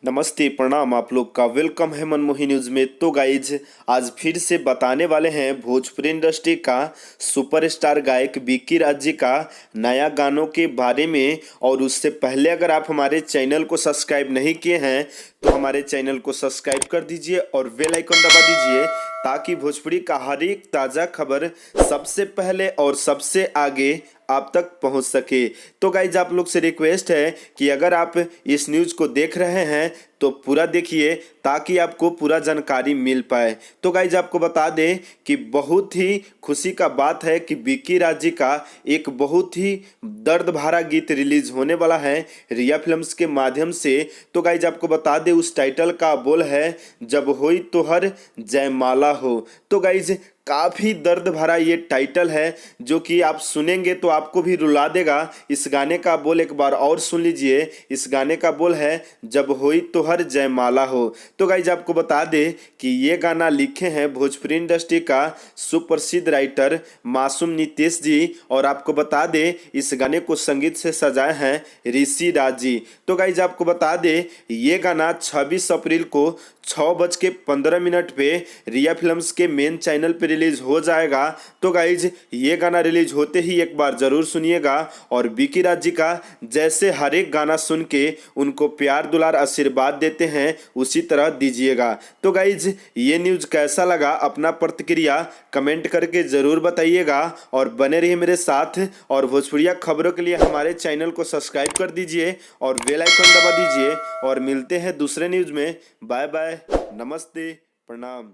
नमस्ते, प्रणाम। आप लोग का वेलकम है मनमोही न्यूज़ में। तो गाइज, आज फिर से बताने वाले हैं भोजपुरी इंडस्ट्री का सुपरस्टार गायक बिक्की राज जी का नया गानों के बारे में। और उससे पहले अगर आप हमारे चैनल को सब्सक्राइब नहीं किए हैं तो हमारे चैनल को सब्सक्राइब कर दीजिए और बेल आइकन दबा दीजिए, ताकि भोजपुरी का हर एक ताज़ा खबर सबसे पहले और सबसे आगे आप तक पहुंच सके। तो गाइज, आप लोग से रिक्वेस्ट है कि अगर आप इस न्यूज़ को देख रहे हैं तो पूरा देखिए, ताकि आपको पूरा जानकारी मिल पाए। तो गाइज, आपको बता दें कि बहुत ही खुशी का बात है कि बिक्की राज जी का एक बहुत ही दर्द भरा गीत रिलीज होने वाला है रिया फिल्म्स के माध्यम से। तो गाइज, आपको बता दें उस टाइटल का बोल है, जब होई तोहर जयमाला हो। तो गाइज, काफ़ी दर्द भरा ये टाइटल है, जो कि आप सुनेंगे तो आपको भी रुला देगा। इस गाने का बोल एक बार और सुन लीजिए। इस गाने का बोल है, जब होई तोहर जयमाला हो। तो गाइज, आपको बता दें कि ये गाना लिखे हैं भोजपुरी इंडस्ट्री का सुप्रसिद्ध राइटर मासूम नितेश जी। और आपको बता दें इस गाने को संगीत से सजाए हैं ऋषि राज जी। तो गाइज, आपको बता दें ये गाना 26 अप्रैल को 6:15 पे रिया फिल्म्स के मेन चैनल पे रिलीज हो जाएगा। तो गाइज, ये गाना रिलीज होते ही एक बार जरूर सुनिएगा और बिक्की राज जी का जैसे हर एक गाना सुन के उनको प्यार दुलार आशीर्वाद देते हैं उसी तरह दीजिएगा। तो गाइज, ये न्यूज़ कैसा लगा अपना प्रतिक्रिया कमेंट करके ज़रूर बताइएगा और बने रहिए मेरे साथ। और भोजपुरिया खबरों के लिए हमारे चैनल को सब्सक्राइब कर दीजिए और बेल आइकन दबा दीजिए। और मिलते हैं दूसरे न्यूज़ में। बाय बाय, नमस्ते, प्रणाम।